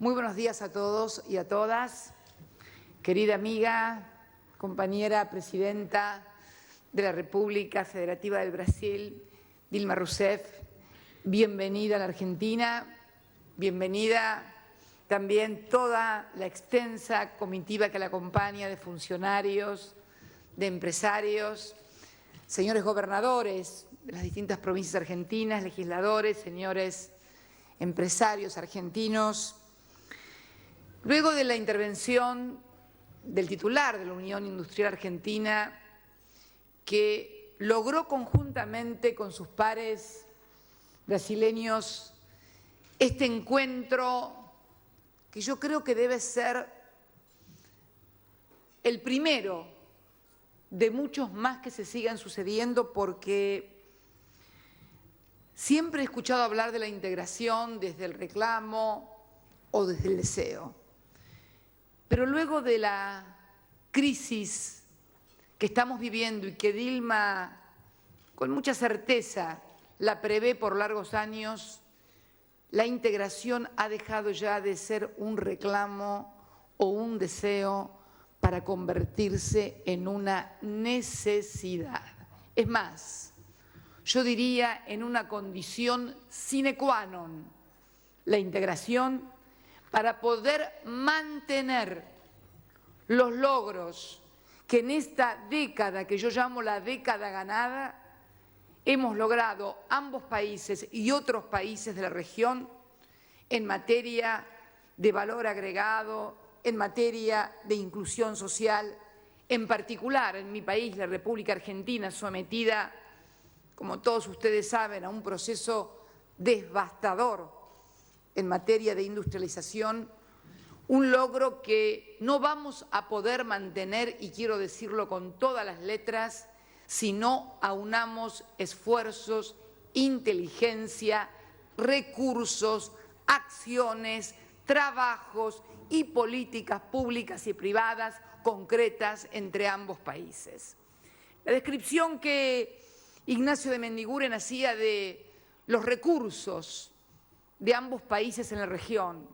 Muy buenos días a todos y a todas. Querida amiga, compañera presidenta de la República Federativa del Brasil, Dilma Rousseff, bienvenida a la Argentina, bienvenida también toda la extensa comitiva que la acompaña de funcionarios, de empresarios, señores gobernadores de las distintas provincias argentinas, legisladores, señores empresarios argentinos. Luego de la intervención del titular de la Unión Industrial Argentina, que logró conjuntamente con sus pares brasileños este encuentro que yo creo que debe ser el primero de muchos más que se sigan sucediendo, porque siempre he escuchado hablar de la integración desde el reclamo o desde el deseo. Pero luego de la crisis que estamos viviendo y que Dilma con mucha certeza la prevé por largos años, la integración ha dejado ya de ser un reclamo o un deseo para convertirse en una necesidad. Es más, yo diría en una condición sine qua non, la integración para poder mantener los logros que en esta década, que yo llamo la década ganada, hemos logrado ambos países y otros países de la región en materia de valor agregado, en materia de inclusión social, en particular en mi país, la República Argentina, sometida, como todos ustedes saben, a un proceso devastador en materia de industrialización, un logro que no vamos a poder mantener, y quiero decirlo con todas las letras, si no aunamos esfuerzos, inteligencia, recursos, acciones, trabajos y políticas públicas y privadas concretas entre ambos países. La descripción que Ignacio de Mendiguren hacía de los recursos de ambos países en la región,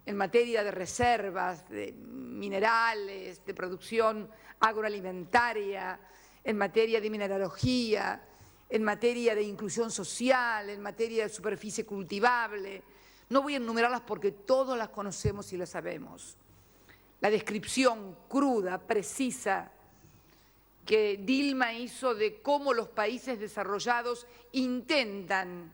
en materia de reservas, de minerales, de producción agroalimentaria, en materia de mineralogía, en materia de inclusión social, en materia de superficie cultivable. No voy a enumerarlas porque todos las conocemos y las sabemos. La descripción cruda, precisa, que Dilma hizo de cómo los países desarrollados intentan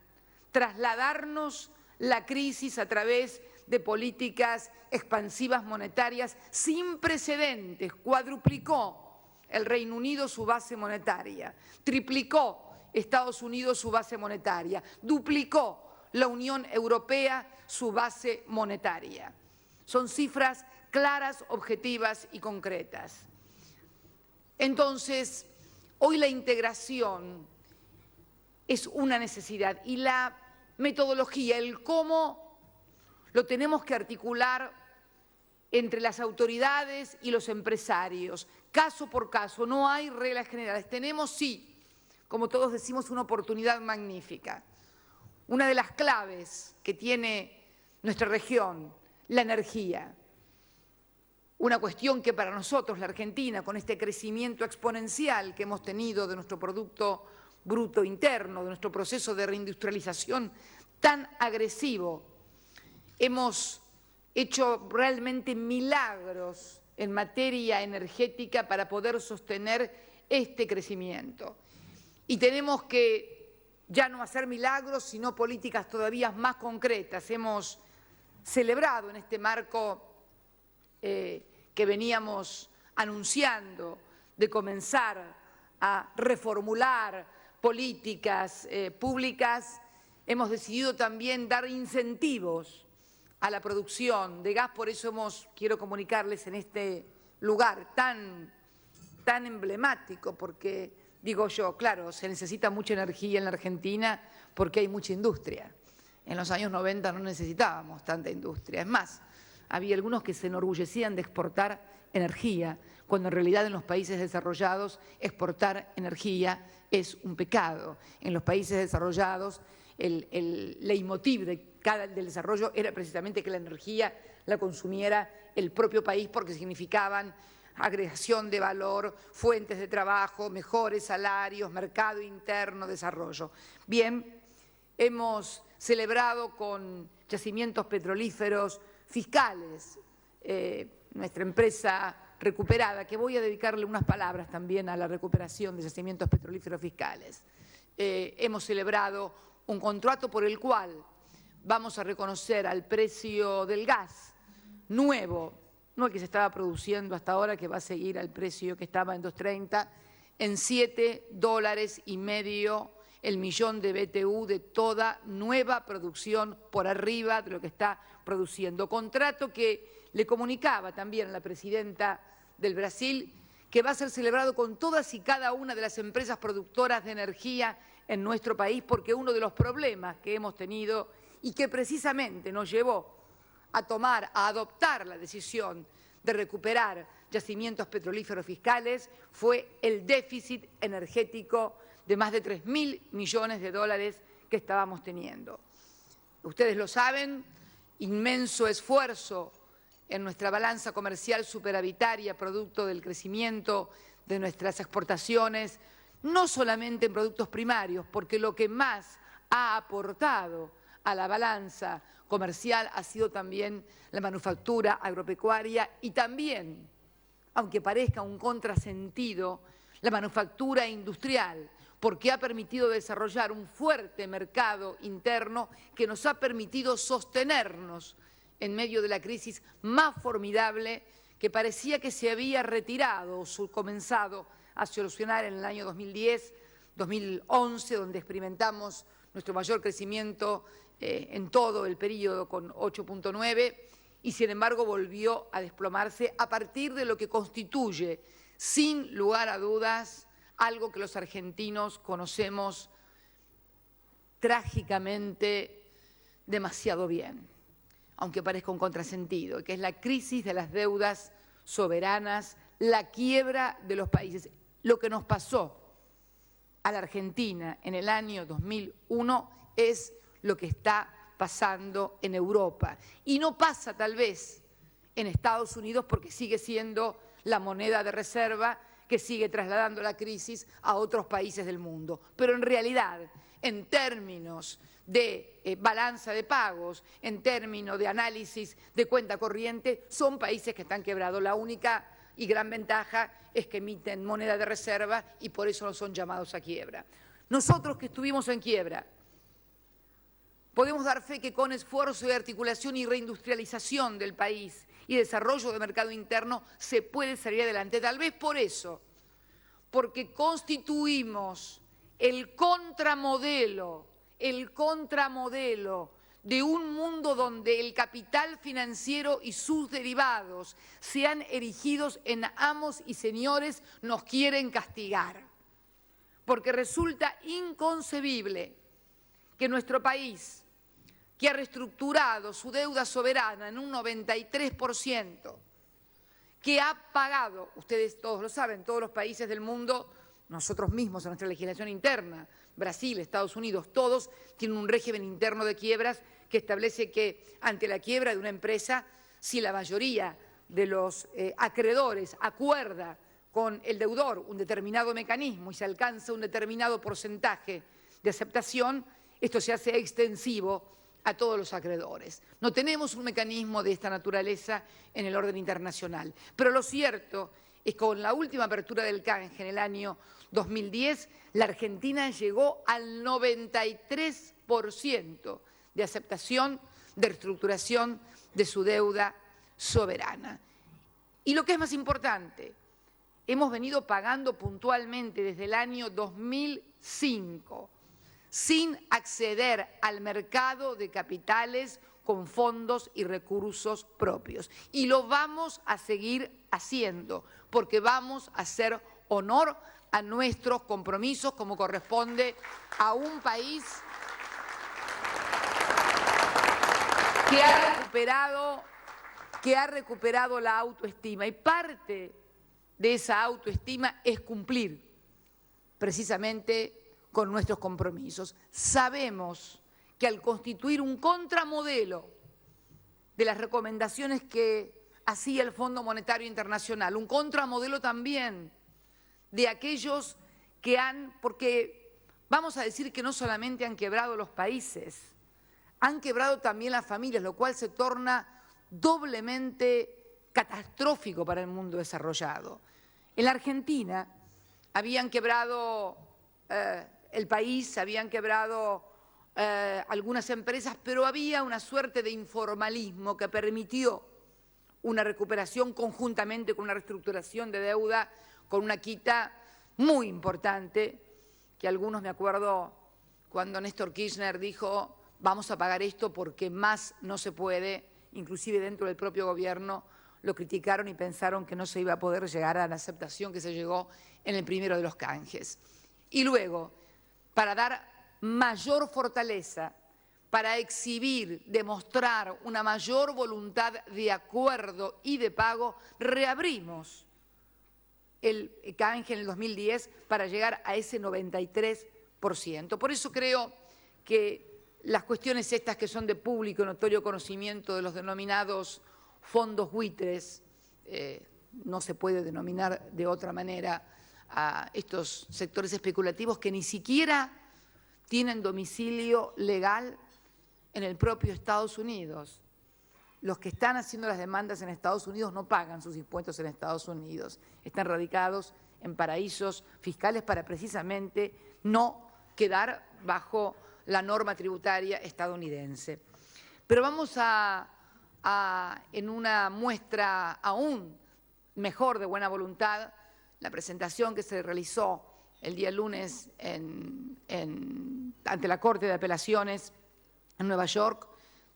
trasladarnos la crisis a través de políticas expansivas monetarias sin precedentes. Cuadruplicó el Reino Unido su base monetaria, triplicó Estados Unidos su base monetaria, duplicó la Unión Europea su base monetaria. Son cifras claras, objetivas y concretas. Entonces, hoy la integración es una necesidad y la metodología, el cómo lo tenemos que articular entre las autoridades y los empresarios, caso por caso, no hay reglas generales. Tenemos, sí, como todos decimos, una oportunidad magnífica. Una de las claves que tiene nuestra región, la energía. Una cuestión que para nosotros, la Argentina, con este crecimiento exponencial que hemos tenido de nuestro Producto Bruto Interno, de nuestro proceso de reindustrialización tan agresivo, hemos hecho realmente milagros en materia energética para poder sostener este crecimiento. Y tenemos que ya no hacer milagros, sino políticas todavía más concretas. Hemos celebrado en este marco que veníamos anunciando de comenzar a reformular políticas públicas, hemos decidido también dar incentivos a la producción de gas. Por eso quiero comunicarles en este lugar tan emblemático, porque digo yo, claro, se necesita mucha energía en la Argentina porque hay mucha industria. En los años 90 no necesitábamos tanta industria. Es más, había algunos que se enorgullecían de exportar energía, cuando en realidad en los países desarrollados exportar energía es un pecado. En los países desarrollados el leitmotiv del desarrollo era precisamente que la energía la consumiera el propio país porque significaban agregación de valor, fuentes de trabajo, mejores salarios, mercado interno, desarrollo. Bien, hemos celebrado con yacimientos petrolíferos fiscales nuestra empresa recuperada, que voy a dedicarle unas palabras también a la recuperación de yacimientos petrolíferos fiscales. Hemos celebrado un contrato por el cual vamos a reconocer al precio del gas nuevo, no el que se estaba produciendo hasta ahora, que va a seguir al precio que estaba en 2.30, en $7,5 el millón de BTU de toda nueva producción por arriba de lo que está produciendo. Contrato que le comunicaba también a la presidenta del Brasil que va a ser celebrado con todas y cada una de las empresas productoras de energía en nuestro país, porque uno de los problemas que hemos tenido y que precisamente nos llevó a adoptar la decisión de recuperar yacimientos petrolíferos fiscales fue el déficit energético de más de 3.000 millones de dólares que estábamos teniendo. Ustedes lo saben, inmenso esfuerzo en nuestra balanza comercial superavitaria, producto del crecimiento de nuestras exportaciones, no solamente en productos primarios, porque lo que más ha aportado a la balanza comercial ha sido también la manufactura agropecuaria y también, aunque parezca un contrasentido, la manufactura industrial, porque ha permitido desarrollar un fuerte mercado interno que nos ha permitido sostenernos en medio de la crisis más formidable que parecía que se había retirado o comenzado a solucionar en el año 2010, 2011, donde experimentamos nuestro mayor crecimiento en todo el periodo con 8.9 y sin embargo volvió a desplomarse a partir de lo que constituye, sin lugar a dudas, algo que los argentinos conocemos trágicamente demasiado bien, aunque parezca un contrasentido, que es la crisis de las deudas soberanas, la quiebra de los países. Lo que nos pasó a la Argentina en el año 2001 es lo que está pasando en Europa. Y no pasa tal vez en Estados Unidos porque sigue siendo la moneda de reserva que sigue trasladando la crisis a otros países del mundo. Pero en realidad, en términos de balanza de pagos, en términos de análisis de cuenta corriente, son países que están quebrados. La única y gran ventaja es que emiten moneda de reserva y por eso no son llamados a quiebra. Nosotros que estuvimos en quiebra, podemos dar fe que con esfuerzo de articulación y reindustrialización del país y desarrollo de mercado interno se puede salir adelante. Tal vez por eso, porque constituimos el contramodelo de un mundo donde el capital financiero y sus derivados sean erigidos en amos y señores, nos quieren castigar. Porque resulta inconcebible que nuestro país, que ha reestructurado su deuda soberana en un 93%, que ha pagado, ustedes todos lo saben, todos los países del mundo, nosotros mismos en nuestra legislación interna, Brasil, Estados Unidos, todos tienen un régimen interno de quiebras que establece que ante la quiebra de una empresa, si la mayoría de los acreedores acuerda con el deudor un determinado mecanismo y se alcanza un determinado porcentaje de aceptación, esto se hace extensivo a todos los acreedores. No tenemos un mecanismo de esta naturaleza en el orden internacional, pero lo cierto es que con la última apertura del canje en el año 2010, la Argentina llegó al 93% de aceptación, de reestructuración de su deuda soberana. Y lo que es más importante, hemos venido pagando puntualmente desde el año 2005, sin acceder al mercado de capitales con fondos y recursos propios. Y lo vamos a seguir haciendo, porque vamos a hacer honor a nuestros compromisos como corresponde a un país que ha recuperado la autoestima. Y parte de esa autoestima es cumplir precisamente con nuestros compromisos. Sabemos que al constituir un contramodelo de las recomendaciones que hacía el Fondo Monetario Internacional, un contramodelo también de aquellos que porque vamos a decir que no solamente han quebrado los países, han quebrado también las familias, lo cual se torna doblemente catastrófico para el mundo desarrollado. En la Argentina habían quebrado el país, habían quebrado algunas empresas, pero había una suerte de informalismo que permitió una recuperación conjuntamente con una reestructuración de deuda, con una quita muy importante, que algunos, me acuerdo cuando Néstor Kirchner dijo vamos a pagar esto porque más no se puede, inclusive dentro del propio gobierno lo criticaron y pensaron que no se iba a poder llegar a la aceptación que se llegó en el primero de los canjes. Y luego, para dar mayor fortaleza, para exhibir, demostrar una mayor voluntad de acuerdo y de pago, reabrimos el canje en el 2010 para llegar a ese 93%. Por eso creo que las cuestiones estas que son de público y notorio conocimiento de los denominados fondos buitres, no se puede denominar de otra manera a estos sectores especulativos que ni siquiera tienen domicilio legal en el propio Estados Unidos. Los que están haciendo las demandas en Estados Unidos no pagan sus impuestos en Estados Unidos, están radicados en paraísos fiscales para precisamente no quedar bajo la norma tributaria estadounidense. Pero vamos en una muestra aún mejor de buena voluntad, la presentación que se realizó el día lunes ante la Corte de Apelaciones en Nueva York,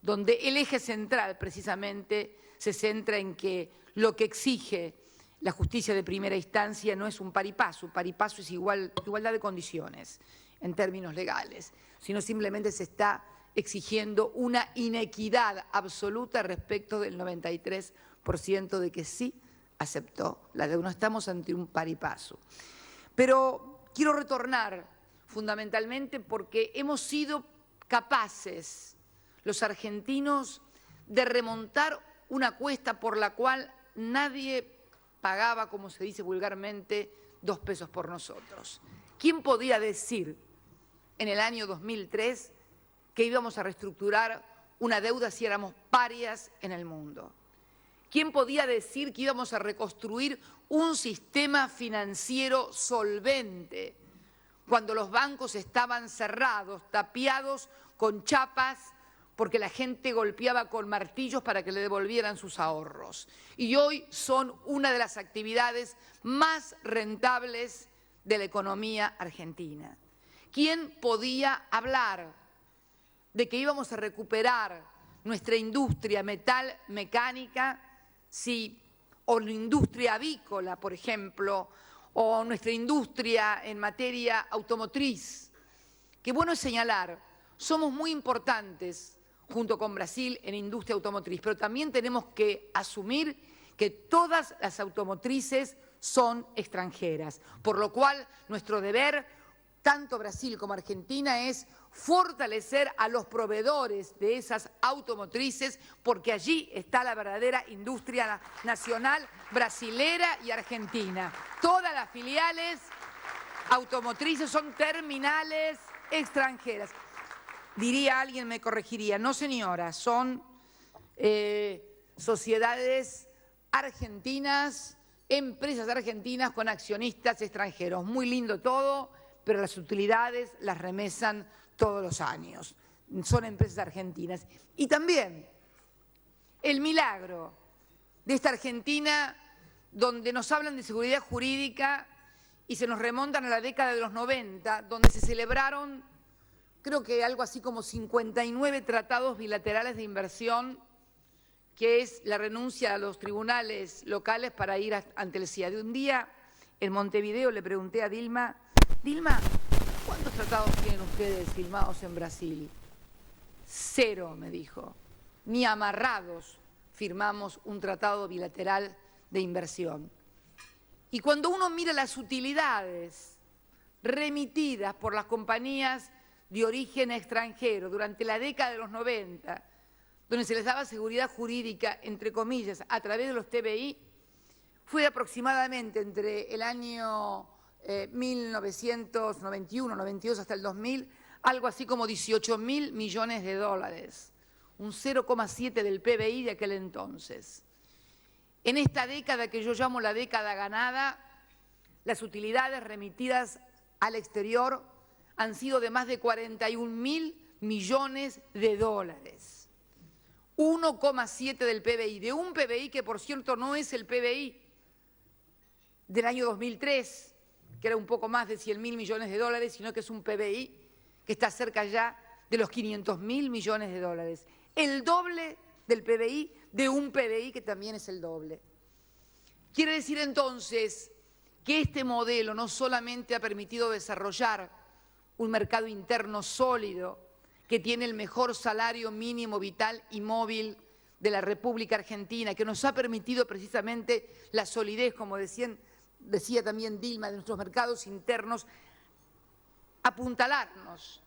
donde el eje central precisamente se centra en que lo que exige la justicia de primera instancia no es un paripasu es igualdad de condiciones en términos legales, sino simplemente se está exigiendo una inequidad absoluta respecto del 93% de que sí aceptó la deuda. No estamos ante un paripasu. Pero quiero retornar fundamentalmente porque hemos sido capaces, los argentinos, de remontar una cuesta por la cual nadie pagaba, como se dice vulgarmente, 2 pesos por nosotros. ¿Quién podía decir en el año 2003 que íbamos a reestructurar una deuda si éramos parias en el mundo? ¿Quién podía decir que íbamos a reconstruir un sistema financiero solvente cuando los bancos estaban cerrados, tapiados con chapas, porque la gente golpeaba con martillos para que le devolvieran sus ahorros? Y hoy son una de las actividades más rentables de la economía argentina. ¿Quién podía hablar de que íbamos a recuperar nuestra industria metal mecánica o la industria avícola, por ejemplo, o nuestra industria en materia automotriz? Qué bueno es señalar, somos muy importantes junto con Brasil en industria automotriz, pero también tenemos que asumir que todas las automotrices son extranjeras, por lo cual nuestro deber, tanto Brasil como Argentina, es fortalecer a los proveedores de esas automotrices, porque allí está la verdadera industria nacional brasilera y argentina. Todas las filiales automotrices son terminales extranjeras. Diría alguien, me corregiría, no señora, son sociedades argentinas, empresas argentinas con accionistas extranjeros. Muy lindo todo, pero las utilidades las remesan todos los años. Son empresas argentinas. Y también el milagro de esta Argentina donde nos hablan de seguridad jurídica y se nos remontan a la década de los 90, donde se celebraron, creo que algo así como 59 tratados bilaterales de inversión, que es la renuncia a los tribunales locales para ir ante el CIAD. Un día en Montevideo le pregunté a Dilma, ¿cuántos tratados tienen ustedes firmados en Brasil? 0, me dijo. Ni amarrados firmamos un tratado bilateral de inversión. Y cuando uno mira las utilidades remitidas por las compañías de origen extranjero durante la década de los 90, donde se les daba seguridad jurídica, entre comillas, a través de los TBI, fue aproximadamente entre el año 1991, 92 hasta el 2000, algo así como 18.000 millones de dólares, un 0,7 del PBI de aquel entonces. En esta década que yo llamo la década ganada, las utilidades remitidas al exterior han sido de más de 41.000 millones de dólares. 1,7 del PBI, de un PBI que por cierto no es el PBI del año 2003, que era un poco más de 100.000 millones de dólares, sino que es un PBI que está cerca ya de los 500.000 millones de dólares. El doble del PBI de un PBI que también es el doble. Quiere decir entonces que este modelo no solamente ha permitido desarrollar un mercado interno sólido, que tiene el mejor salario mínimo vital y móvil de la República Argentina, que nos ha permitido precisamente la solidez, como decía también Dilma, de nuestros mercados internos, apuntalarnos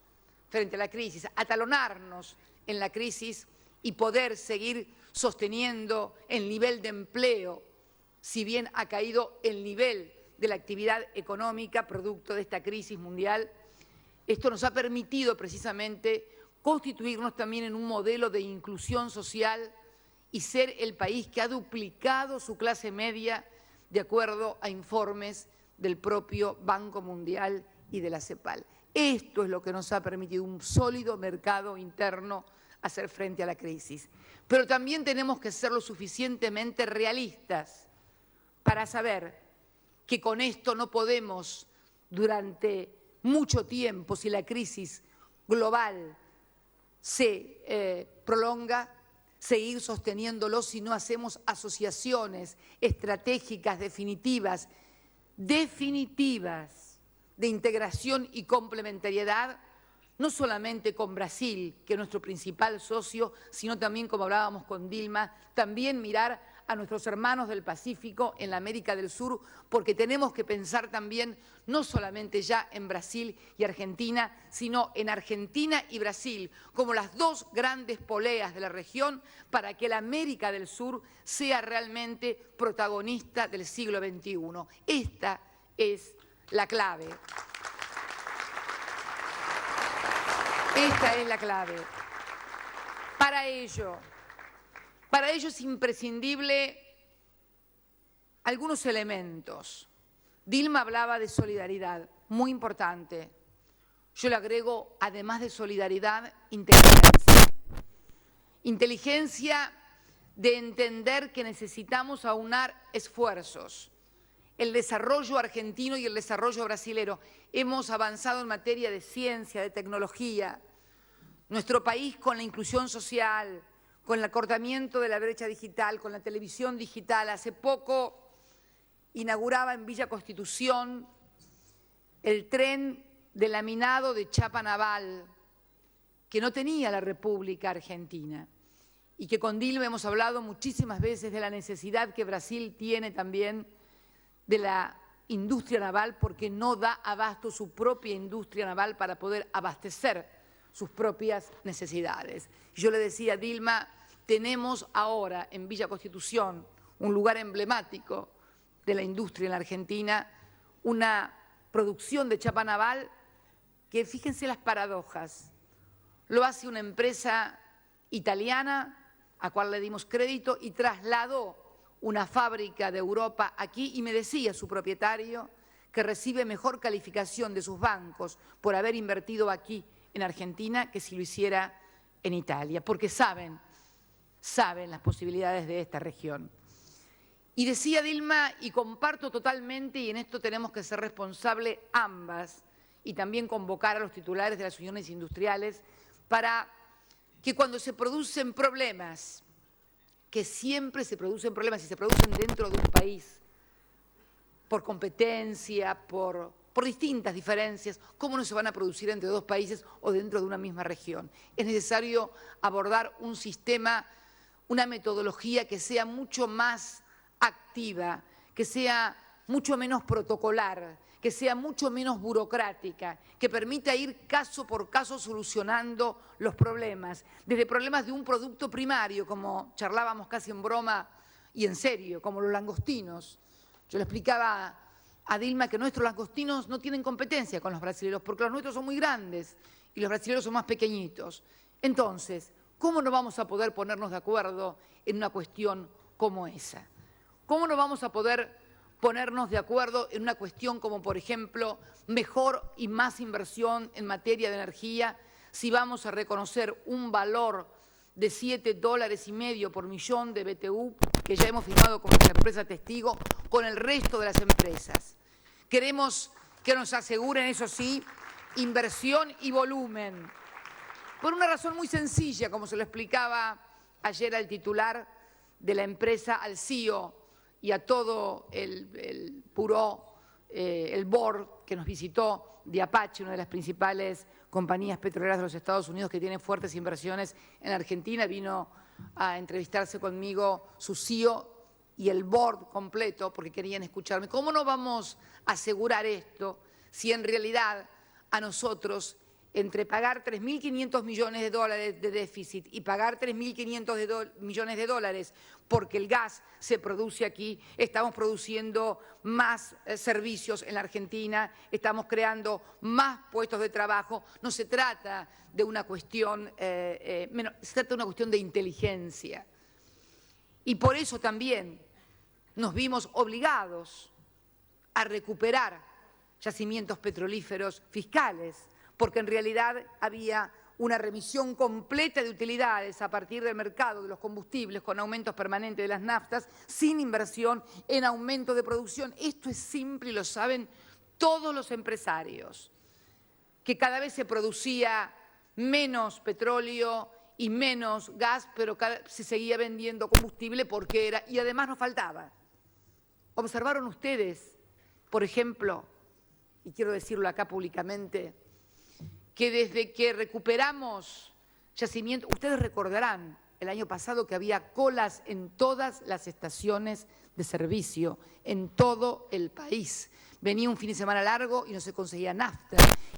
frente a la crisis, atalonarnos en la crisis y poder seguir sosteniendo el nivel de empleo, si bien ha caído el nivel de la actividad económica producto de esta crisis mundial. Esto nos ha permitido precisamente constituirnos también en un modelo de inclusión social y ser el país que ha duplicado su clase media de acuerdo a informes del propio Banco Mundial y de la CEPAL. Esto es lo que nos ha permitido un sólido mercado interno hacer frente a la crisis. Pero también tenemos que ser lo suficientemente realistas para saber que con esto no podemos, durante mucho tiempo, si la crisis global se prolonga, seguir sosteniéndolo si no hacemos asociaciones estratégicas definitivas de integración y complementariedad, no solamente con Brasil, que es nuestro principal socio, sino también, como hablábamos con Dilma, también mirar a nuestros hermanos del Pacífico en la América del Sur, porque tenemos que pensar también no solamente ya en Brasil y Argentina, sino en Argentina y Brasil, como las dos grandes poleas de la región, para que la América del Sur sea realmente protagonista del siglo XXI. Esta es la clave. Esta es la clave. Para ello es imprescindible algunos elementos. Dilma hablaba de solidaridad, muy importante. Yo le agrego, además de solidaridad, inteligencia. Inteligencia de entender que necesitamos aunar esfuerzos. El desarrollo argentino y el desarrollo brasilero. Hemos avanzado en materia de ciencia, de tecnología. Nuestro país con la inclusión social, con el acortamiento de la brecha digital, con la televisión digital. Hace poco inauguraba en Villa Constitución el tren de laminado de chapa naval que no tenía la República Argentina y que con Dilma hemos hablado muchísimas veces de la necesidad que Brasil tiene también de la industria naval, porque no da abasto su propia industria naval para poder abastecer sus propias necesidades. Yo le decía a Dilma, tenemos ahora en Villa Constitución, un lugar emblemático de la industria en la Argentina, una producción de chapa naval que, fíjense las paradojas, lo hace una empresa italiana a cual le dimos crédito y trasladó una fábrica de Europa aquí, y me decía su propietario que recibe mejor calificación de sus bancos por haber invertido aquí en Argentina que si lo hiciera en Italia, porque saben las posibilidades de esta región. Y decía Dilma, y comparto totalmente, y en esto tenemos que ser responsables ambas, y también convocar a los titulares de las uniones industriales para que cuando se producen problemas, que siempre se producen problemas y se producen dentro de un país, por competencia, por distintas diferencias, ¿cómo no se van a producir entre dos países o dentro de una misma región? Es necesario abordar un sistema, una metodología que sea mucho más activa, que sea mucho menos protocolar, que sea mucho menos burocrática, que permita ir caso por caso solucionando los problemas, desde problemas de un producto primario, como charlábamos casi en broma y en serio, como los langostinos. Yo le explicaba a Dilma que nuestros langostinos no tienen competencia con los brasileños, porque los nuestros son muy grandes y los brasileños son más pequeñitos. Entonces, ¿cómo no vamos a poder ponernos de acuerdo en una cuestión como esa? ¿Cómo no vamos a poder ponernos de acuerdo en una cuestión como, por ejemplo, mejor y más inversión en materia de energía si vamos a reconocer un valor de $7,5 por millón de BTU que ya hemos firmado con nuestra empresa testigo con el resto de las empresas? Queremos que nos aseguren, eso sí, inversión y volumen. Por una razón muy sencilla, como se lo explicaba ayer al titular de la empresa, al CEO y a todo el board que nos visitó de Apache, una de las principales compañías petroleras de los Estados Unidos que tienen fuertes inversiones en Argentina. Vino a entrevistarse conmigo su CEO y el board completo porque querían escucharme. ¿Cómo no vamos a asegurar esto si en realidad a nosotros, entre pagar $3.500 millones de déficit y pagar $3.500 millones de dólares porque el gas se produce aquí, estamos produciendo más servicios en la Argentina, estamos creando más puestos de trabajo? No se trata de una cuestión, se trata de una cuestión de inteligencia. Y por eso también nos vimos obligados a recuperar yacimientos petrolíferos fiscales, porque en realidad había una remisión completa de utilidades a partir del mercado de los combustibles con aumentos permanentes de las naftas, sin inversión en aumento de producción. Esto es simple y lo saben todos los empresarios, que cada vez se producía menos petróleo y menos gas, pero se seguía vendiendo combustible porque era, y además nos faltaba. ¿Observaron ustedes, por ejemplo, y quiero decirlo acá públicamente, que desde que recuperamos yacimientos, ustedes recordarán el año pasado que había colas en todas las estaciones de servicio, en todo el país? Venía un fin de semana largo y no se conseguía nafta,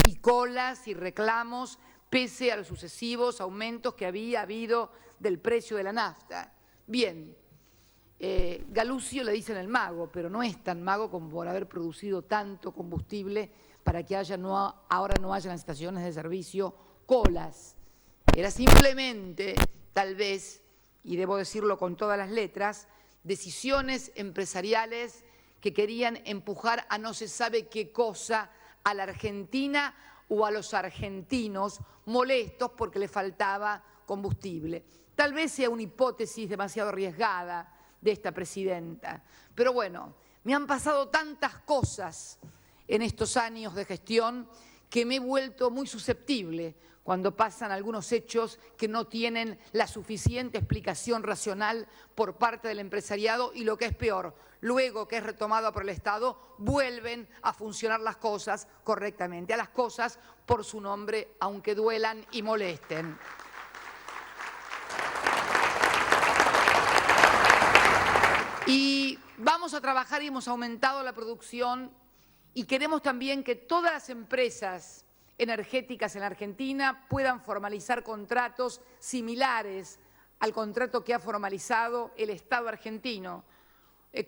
y colas y reclamos pese a los sucesivos aumentos que había habido del precio de la nafta. Bien, Galucio le dicen el mago, pero no es tan mago como por haber producido tanto combustible para que ahora no haya en las estaciones de servicio colas. Era simplemente, tal vez, y debo decirlo con todas las letras, decisiones empresariales que querían empujar a no se sabe qué cosa a la Argentina o a los argentinos molestos porque les faltaba combustible. Tal vez sea una hipótesis demasiado arriesgada de esta presidenta, pero bueno, me han pasado tantas cosas en estos años de gestión que me he vuelto muy susceptible cuando pasan algunos hechos que no tienen la suficiente explicación racional por parte del empresariado y, lo que es peor, luego que es retomado por el Estado, vuelven a funcionar las cosas correctamente, a las cosas por su nombre, aunque duelan y molesten. Y vamos a trabajar y hemos aumentado la producción y queremos también que todas las empresas energéticas en la Argentina puedan formalizar contratos similares al contrato que ha formalizado el Estado argentino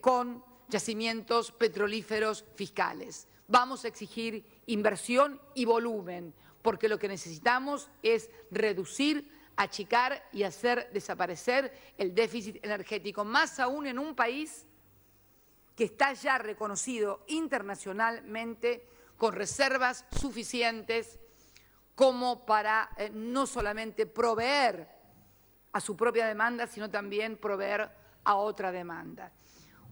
con yacimientos petrolíferos fiscales. Vamos a exigir inversión y volumen, porque lo que necesitamos es reducir, achicar y hacer desaparecer el déficit energético, más aún en un país que está ya reconocido internacionalmente con reservas suficientes como para no solamente proveer a su propia demanda, sino también proveer a otra demanda.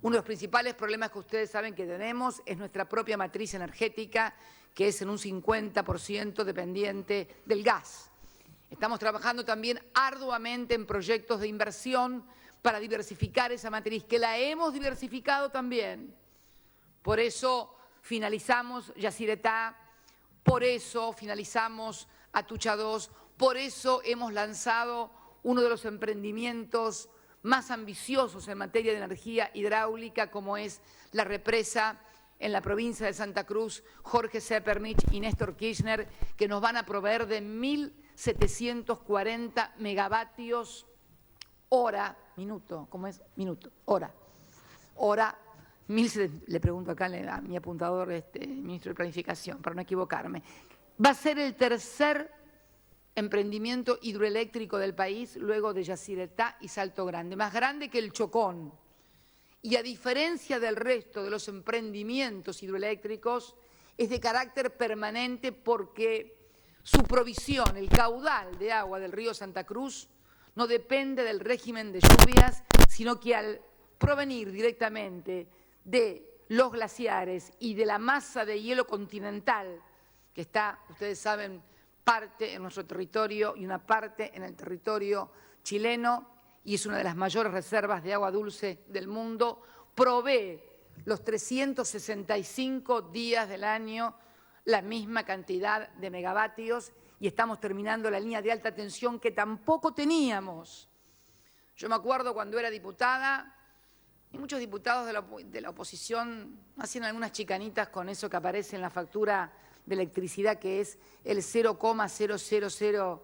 Uno de los principales problemas que ustedes saben que tenemos es nuestra propia matriz energética, que es en un 50% dependiente del gas. Estamos trabajando también arduamente en proyectos de inversión para diversificar esa matriz, que la hemos diversificado también. Por eso finalizamos Yacyretá, por eso finalizamos Atucha 2, por eso hemos lanzado uno de los emprendimientos más ambiciosos en materia de energía hidráulica, como es la represa en la provincia de Santa Cruz, Jorge Zeppernich y Néstor Kirchner, que nos van a proveer de 1.740 megavatios hora, minuto, ¿cómo es? Minuto, hora. Le pregunto acá a mi apuntador, ministro de Planificación, para no equivocarme. Va a ser el tercer emprendimiento hidroeléctrico del país, luego de Yacyretá y Salto Grande, más grande que el Chocón. Y a diferencia del resto de los emprendimientos hidroeléctricos, es de carácter permanente porque su provisión, el caudal de agua del río Santa Cruz, no depende del régimen de lluvias, sino que al provenir directamente de los glaciares y de la masa de hielo continental, que está, ustedes saben, parte en nuestro territorio y una parte en el territorio chileno, y es una de las mayores reservas de agua dulce del mundo, provee los 365 días del año la misma cantidad de megavatios, y estamos terminando la línea de alta tensión que tampoco teníamos. Yo me acuerdo cuando era diputada, y muchos diputados de la oposición hacían algunas chicanitas con eso que aparece en la factura de electricidad, que es el 0,000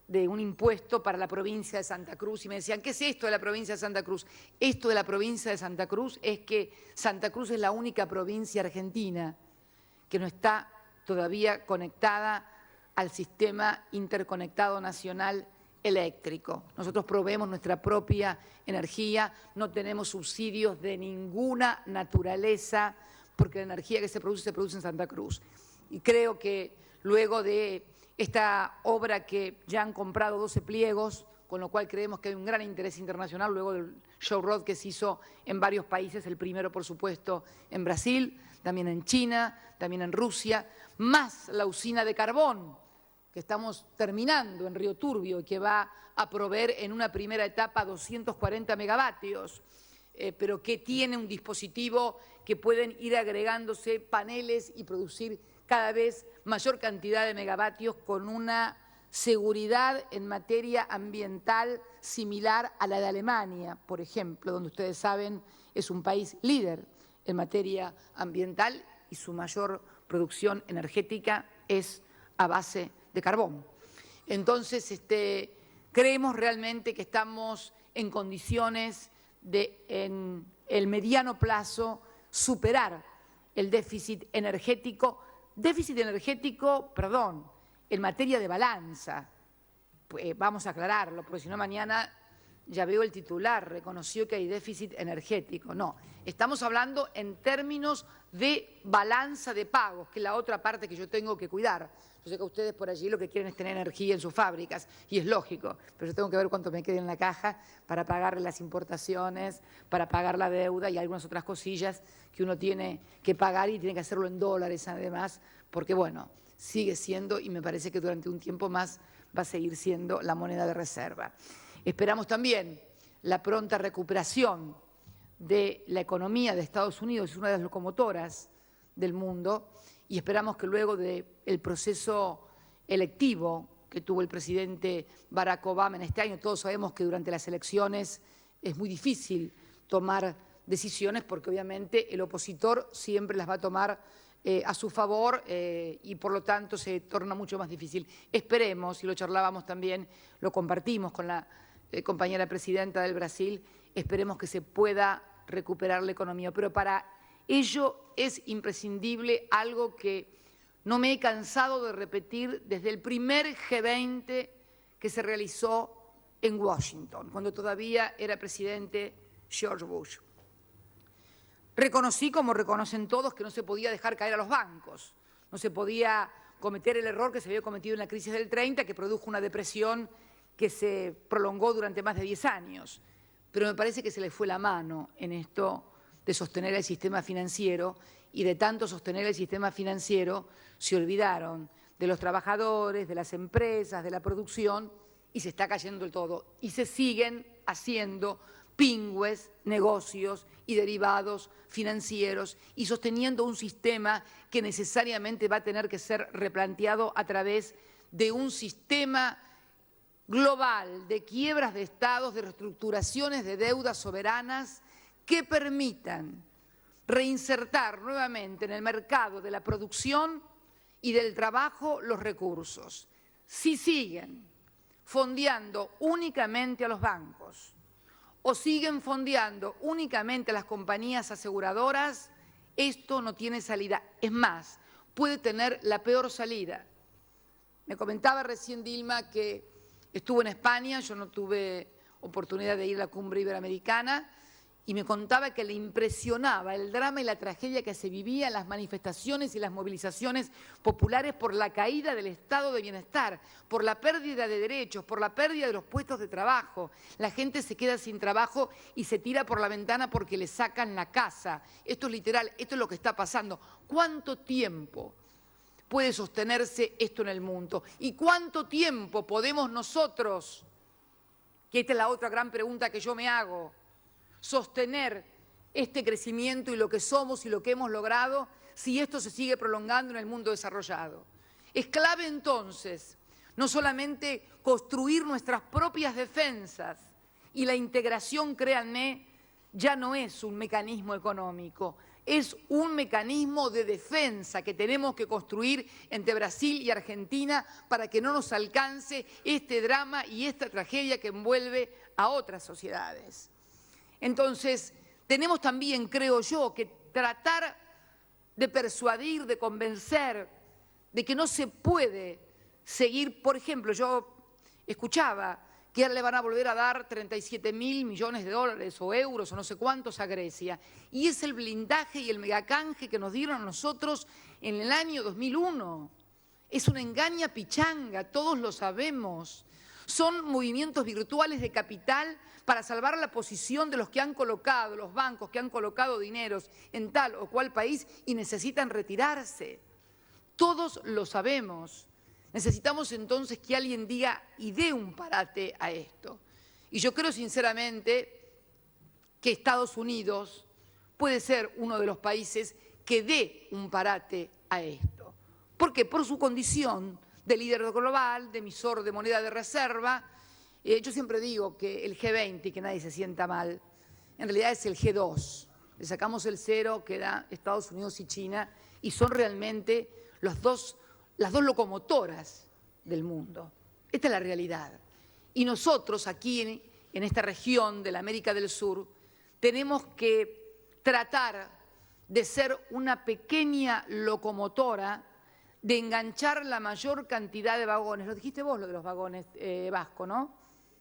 de un impuesto para la provincia de Santa Cruz, y me decían, ¿qué es esto de la provincia de Santa Cruz? Esto de la provincia de Santa Cruz es que Santa Cruz es la única provincia argentina que no está todavía conectada al sistema interconectado nacional eléctrico. Nosotros proveemos nuestra propia energía, no tenemos subsidios de ninguna naturaleza, porque la energía que se produce en Santa Cruz. Y creo que luego de esta obra que ya han comprado 12 pliegos, con lo cual creemos que hay un gran interés internacional, luego del show road que se hizo en varios países, el primero, por supuesto, en Brasil, también en China, también en Rusia, más la usina de carbón que estamos terminando en Río Turbio y que va a proveer en una primera etapa 240 megavatios, pero que tiene un dispositivo que pueden ir agregándose paneles y producir cada vez mayor cantidad de megavatios con una seguridad en materia ambiental similar a la de Alemania, por ejemplo, donde ustedes saben es un país líder en materia ambiental y su mayor producción energética es a base de carbón. Entonces, creemos realmente que estamos en condiciones de, en el mediano plazo, superar el déficit energético, en materia de balanza. Pues vamos a aclararlo, porque si no mañana ya veo el titular, reconoció que hay déficit energético. No, estamos hablando en términos de balanza de pagos, que es la otra parte que yo tengo que cuidar. Yo sé que ustedes por allí lo que quieren es tener energía en sus fábricas, y es lógico, pero yo tengo que ver cuánto me queda en la caja para pagar las importaciones, para pagar la deuda y algunas otras cosillas que uno tiene que pagar y tiene que hacerlo en dólares además, porque bueno, sigue siendo, y me parece que durante un tiempo más va a seguir siendo la moneda de reserva. Esperamos también la pronta recuperación de la economía de Estados Unidos, es una de las locomotoras del mundo, y esperamos que luego del proceso electivo que tuvo el presidente Barack Obama en este año, todos sabemos que durante las elecciones es muy difícil tomar decisiones porque obviamente el opositor siempre las va a tomar a su favor y por lo tanto se torna mucho más difícil. Esperemos, y lo charlábamos también, lo compartimos con la compañera presidenta del Brasil, esperemos que se pueda recuperar la economía, pero para ello es imprescindible algo que no me he cansado de repetir desde el primer G20 que se realizó en Washington, cuando todavía era presidente George Bush. Reconocí, como reconocen todos, que no se podía dejar caer a los bancos, no se podía cometer el error que se había cometido en la crisis del 30, que produjo una depresión que se prolongó durante más de 10 años. Pero me parece que se le fue la mano en esto de sostener el sistema financiero, y de tanto sostener el sistema financiero se olvidaron de los trabajadores, de las empresas, de la producción, y se está cayendo el todo. Y se siguen haciendo pingües, negocios y derivados financieros y sosteniendo un sistema que necesariamente va a tener que ser replanteado a través de un sistema global de quiebras de estados, de reestructuraciones de deudas soberanas que permitan reinsertar nuevamente en el mercado de la producción y del trabajo los recursos. Si siguen fondeando únicamente a los bancos o siguen fondeando únicamente a las compañías aseguradoras, esto no tiene salida. Es más, puede tener la peor salida. Me comentaba recién Dilma que estuvo en España, yo no tuve oportunidad de ir a la cumbre iberoamericana, y me contaba que le impresionaba el drama y la tragedia que se vivía en las manifestaciones y las movilizaciones populares por la caída del estado de bienestar, por la pérdida de derechos, por la pérdida de los puestos de trabajo. La gente se queda sin trabajo y se tira por la ventana porque le sacan la casa. Esto es literal, esto es lo que está pasando. ¿Cuánto tiempo puede sostenerse esto en el mundo? ¿Y cuánto tiempo podemos nosotros, que esta es la otra gran pregunta que yo me hago, sostener este crecimiento y lo que somos y lo que hemos logrado si esto se sigue prolongando en el mundo desarrollado? Es clave entonces no solamente construir nuestras propias defensas, y la integración, créanme, ya no es un mecanismo económico, es un mecanismo de defensa que tenemos que construir entre Brasil y Argentina para que no nos alcance este drama y esta tragedia que envuelve a otras sociedades. Entonces, tenemos también, creo yo, que tratar de persuadir, de convencer de que no se puede seguir. Por ejemplo, yo escuchaba que ahora le van a volver a dar 37.000 millones de dólares o euros o no sé cuántos a Grecia. Y es el blindaje y el megacanje que nos dieron a nosotros en el año 2001. Es una engaña pichanga, todos lo sabemos. Son movimientos virtuales de capital para salvar la posición de los que han colocado, los bancos que han colocado dineros en tal o cual país y necesitan retirarse. Todos lo sabemos. Necesitamos entonces que alguien diga y dé un parate a esto. Y yo creo sinceramente que Estados Unidos puede ser uno de los países que dé un parate a esto. ¿Por qué? Por su condición de líder global, de emisor de moneda de reserva. Yo siempre digo que el G20, y que nadie se sienta mal, en realidad es el G2. Le sacamos el 0, queda Estados Unidos y China, y son realmente las dos locomotoras del mundo. Esta es la realidad. Y nosotros aquí en esta región de la América del Sur tenemos que tratar de ser una pequeña locomotora, de enganchar la mayor cantidad de vagones. Lo dijiste vos, lo de los vagones, Vasco, ¿no?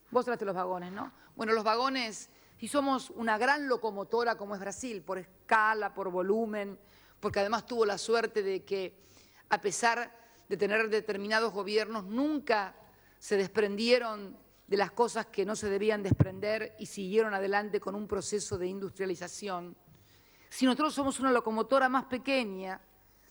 Vos hablaste de los vagones, ¿no? Bueno, los vagones, si somos una gran locomotora como es Brasil, por escala, por volumen, porque además tuvo la suerte de que, a pesar de tener determinados gobiernos, nunca se desprendieron de las cosas que no se debían desprender y siguieron adelante con un proceso de industrialización. Si nosotros somos una locomotora más pequeña,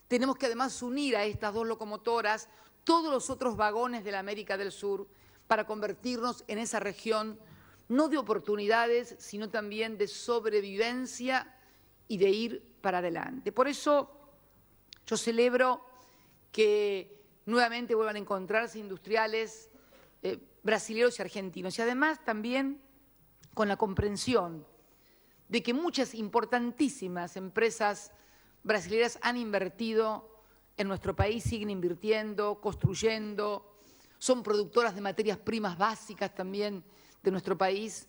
tenemos que además unir a estas dos locomotoras todos los otros vagones de la América del Sur para convertirnos en esa región no de oportunidades, sino también de sobrevivencia y de ir para adelante. Por eso yo celebro que nuevamente vuelvan a encontrarse industriales brasileños y argentinos, y además también con la comprensión de que muchas importantísimas empresas brasileñas han invertido en nuestro país, siguen invirtiendo, construyendo, son productoras de materias primas básicas también de nuestro país.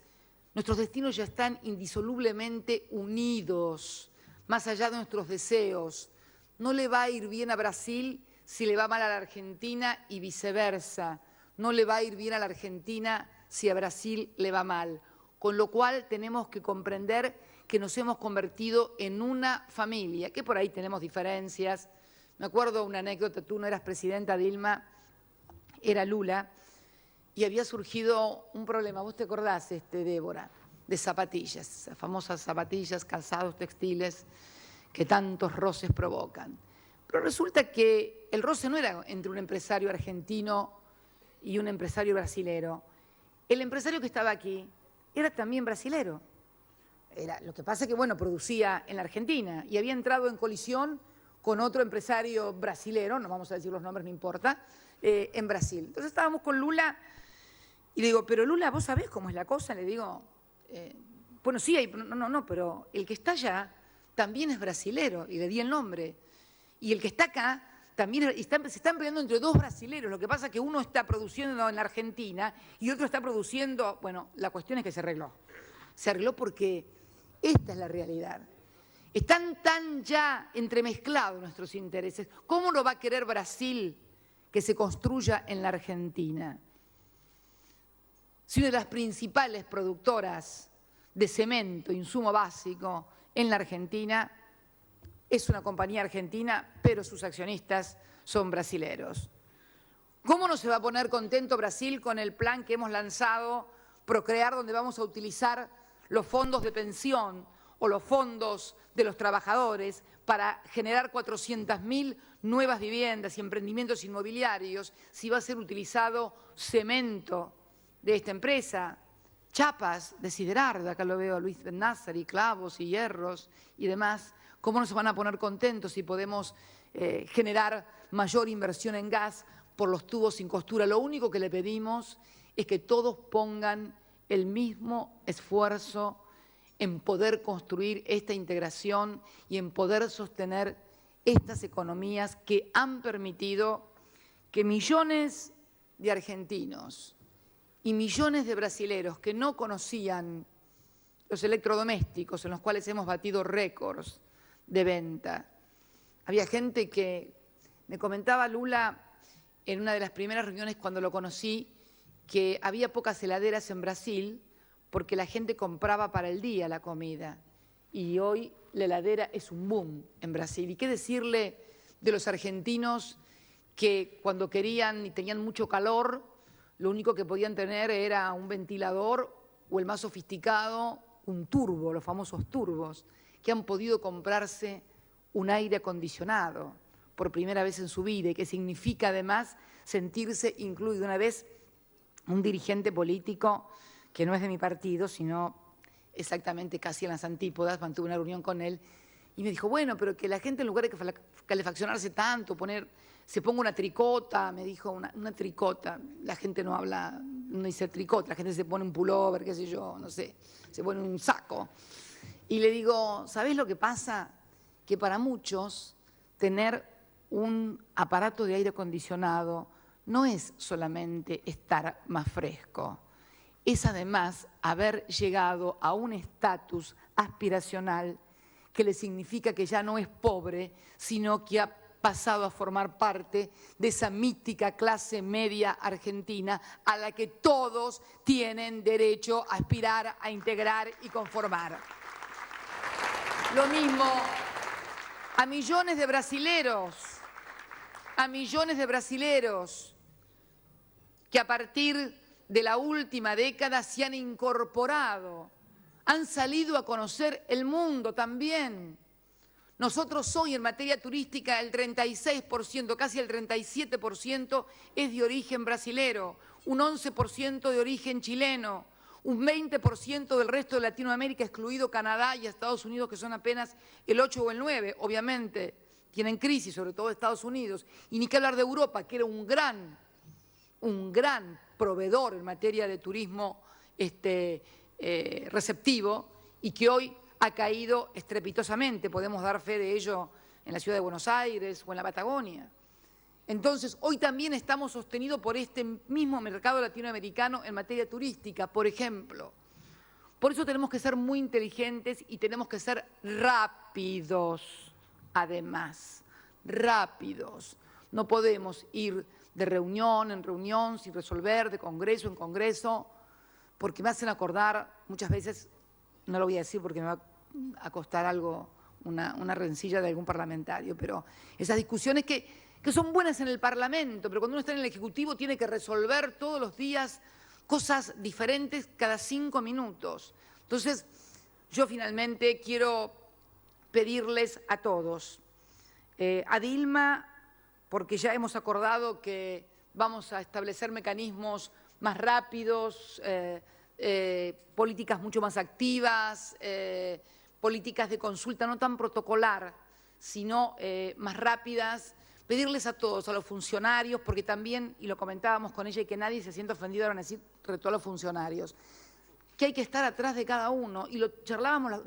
Nuestros destinos ya están indisolublemente unidos, más allá de nuestros deseos. No le va a ir bien a Brasil si le va mal a la Argentina y viceversa. No le va a ir bien a la Argentina si a Brasil le va mal. Con lo cual tenemos que comprender que nos hemos convertido en una familia, que por ahí tenemos diferencias. Me acuerdo una anécdota, tú no eras presidenta, Dilma, era Lula, y había surgido un problema, ¿vos te acordás, Débora? De zapatillas, esas famosas zapatillas, calzados, textiles, que tantos roces provocan. Pero resulta que el roce no era entre un empresario argentino y un empresario brasilero. El empresario que estaba aquí era también brasilero. Lo que pasa es que, bueno, producía en la Argentina y había entrado en colisión con otro empresario brasilero, no vamos a decir los nombres, no importa, en Brasil. Entonces estábamos con Lula y le digo, pero Lula, ¿vos sabés cómo es la cosa? Le digo, bueno, sí, no, pero el que está allá también es brasilero, y le di el nombre. Y el que está acá también se están peleando entre dos brasileros. Lo que pasa es que uno está produciendo en la Argentina y otro está produciendo, bueno, la cuestión es que se arregló. Se arregló porque esta es la realidad. Están tan ya entremezclados nuestros intereses. ¿Cómo no va a querer Brasil que se construya en la Argentina? Si una de las principales productoras de cemento, insumo básico, en la Argentina, es una compañía argentina, pero sus accionistas son brasileros. ¿Cómo no se va a poner contento Brasil con el plan que hemos lanzado, Procrear, donde vamos a utilizar los fondos de pensión o los fondos de los trabajadores para generar 400.000 nuevas viviendas y emprendimientos inmobiliarios, si va a ser utilizado cemento de esta empresa, chapas de Siderarda, acá lo veo a Luis Bennázari, clavos y hierros y demás? ¿Cómo no se van a poner contentos si podemos generar mayor inversión en gas por los tubos sin costura? Lo único que le pedimos es que todos pongan el mismo esfuerzo en poder construir esta integración y en poder sostener estas economías que han permitido que millones de argentinos y millones de brasileros que no conocían los electrodomésticos en los cuales hemos batido récords de venta. Había gente que me comentaba, Lula, en una de las primeras reuniones cuando lo conocí, que había pocas heladeras en Brasil porque la gente compraba para el día la comida. Y hoy la heladera es un boom en Brasil. ¿Y qué decirle de los argentinos que cuando querían y tenían mucho calor, lo único que podían tener era un ventilador o el más sofisticado, un turbo, los famosos turbos, que han podido comprarse un aire acondicionado por primera vez en su vida y que significa además sentirse incluido? Una vez un dirigente político que no es de mi partido, sino exactamente casi en las antípodas, mantuve una reunión con él y me dijo, bueno, pero que la gente en lugar de calefaccionarse tanto, se ponga una tricota, me dijo, una tricota. La gente no habla, no dice tricota, la gente se pone un pullover, qué sé yo, no sé, se pone un saco. Y le digo, ¿sabés lo que pasa? Que para muchos tener un aparato de aire acondicionado no es solamente estar más fresco, es además haber llegado a un estatus aspiracional que le significa que ya no es pobre, sino que ha pasado a formar parte de esa mítica clase media argentina a la que todos tienen derecho a aspirar, a integrar y conformar. Lo mismo a millones de brasileros que a partir de la última década se han incorporado, han salido a conocer el mundo también. Nosotros hoy en materia turística el 36%, casi el 37% es de origen brasilero, un 11% de origen chileno, un 20% del resto de Latinoamérica, excluido Canadá y Estados Unidos, que son apenas el 8 o el 9, obviamente. Tienen crisis, sobre todo Estados Unidos. Y ni que hablar de Europa, que era un gran proveedor en materia de turismo receptivo y que hoy ha caído estrepitosamente. Podemos dar fe de ello en la ciudad de Buenos Aires o en la Patagonia. Entonces, hoy también estamos sostenidos por este mismo mercado latinoamericano en materia turística, por ejemplo. Por eso tenemos que ser muy inteligentes y tenemos que ser rápidos, además, rápidos. No podemos ir de reunión en reunión sin resolver, de congreso en congreso, porque me hacen acordar muchas veces, no lo voy a decir porque me va a costar algo, una rencilla de algún parlamentario, pero esas discusiones que son buenas en el Parlamento, pero cuando uno está en el Ejecutivo tiene que resolver todos los días cosas diferentes cada 5 minutos. Entonces, yo finalmente quiero pedirles a todos, a Dilma, porque ya hemos acordado que vamos a establecer mecanismos más rápidos, políticas mucho más activas, políticas de consulta no tan protocolar, sino más rápidas. Pedirles a todos, a los funcionarios, porque también, y lo comentábamos con ella, y que nadie se sienta ofendido, ahora van a decir, sobre todo a los funcionarios, que hay que estar atrás de cada uno. Y lo charlábamos,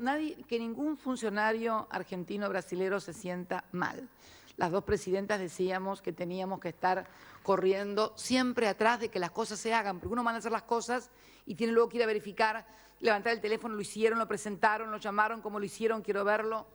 que ningún funcionario argentino o brasilero se sienta mal. Las dos presidentas decíamos que teníamos que estar corriendo siempre atrás de que las cosas se hagan, porque uno manda a hacer las cosas y tiene luego que ir a verificar, levantar el teléfono, lo hicieron, lo presentaron, lo llamaron, cómo lo hicieron, quiero verlo.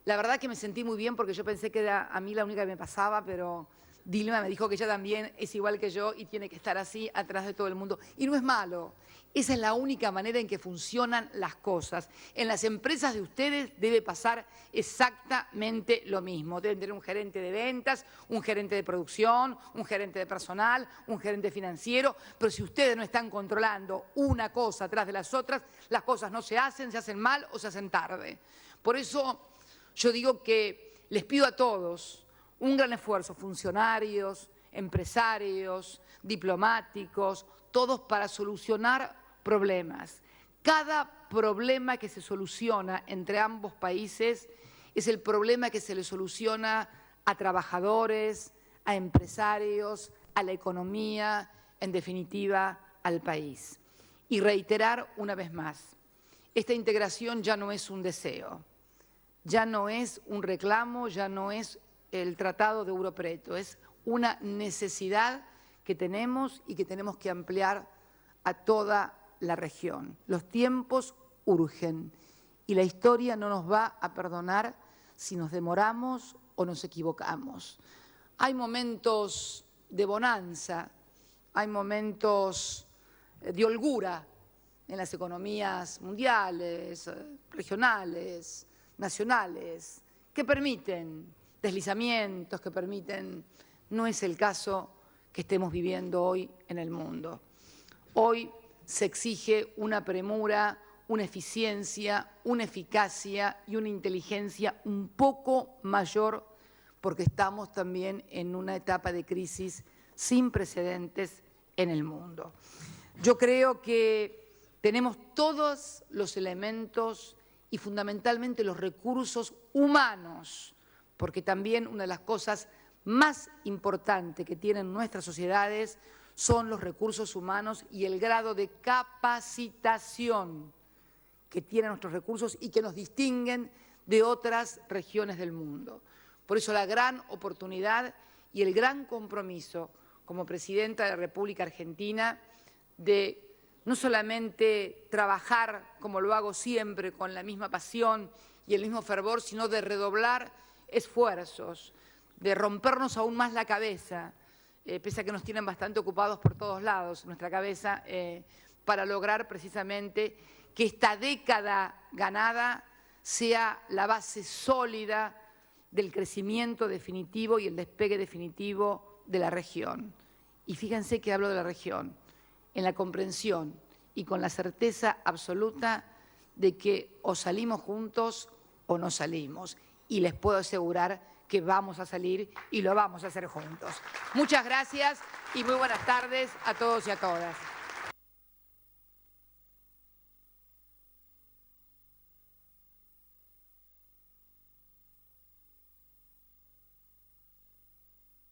La verdad que me sentí muy bien porque yo pensé que era a mí la única que me pasaba, pero Dilma me dijo que ella también es igual que yo y tiene que estar así atrás de todo el mundo. Y no es malo. Esa es la única manera en que funcionan las cosas. En las empresas de ustedes debe pasar exactamente lo mismo. Deben tener un gerente de ventas, un gerente de producción, un gerente de personal, un gerente financiero. Pero si ustedes no están controlando una cosa atrás de las otras, las cosas no se hacen mal o se hacen tarde. Por eso yo digo que les pido a todos un gran esfuerzo, funcionarios, empresarios, diplomáticos, todos para solucionar problemas. Cada problema que se soluciona entre ambos países es el problema que se le soluciona a trabajadores, a empresarios, a la economía, en definitiva, al país. Y reiterar una vez más, esta integración ya no es un deseo, ya no es un reclamo, ya no es el Tratado de Euro Preto, es una necesidad que tenemos y que tenemos que ampliar a toda la región. Los tiempos urgen y la historia no nos va a perdonar si nos demoramos o nos equivocamos. Hay momentos de bonanza, hay momentos de holgura en las economías mundiales, regionales, nacionales, que permiten deslizamientos, que permiten. No es el caso que estemos viviendo hoy en el mundo. Hoy se exige una premura, una eficiencia, una eficacia y una inteligencia un poco mayor porque estamos también en una etapa de crisis sin precedentes en el mundo. Yo creo que tenemos todos los elementos y fundamentalmente los recursos humanos, porque también una de las cosas más importantes que tienen nuestras sociedades son los recursos humanos y el grado de capacitación que tienen nuestros recursos y que nos distinguen de otras regiones del mundo. Por eso la gran oportunidad y el gran compromiso como presidenta de la República Argentina de no solamente trabajar, como lo hago siempre, con la misma pasión y el mismo fervor, sino de redoblar esfuerzos, de rompernos aún más la cabeza, pese a que nos tienen bastante ocupados por todos lados, nuestra cabeza, para lograr precisamente que esta década ganada sea la base sólida del crecimiento definitivo y el despegue definitivo de la región. Y fíjense que hablo de la región, en la comprensión y con la certeza absoluta de que o salimos juntos o no salimos. Y les puedo asegurar que vamos a salir y lo vamos a hacer juntos. Muchas gracias y muy buenas tardes a todos y a todas.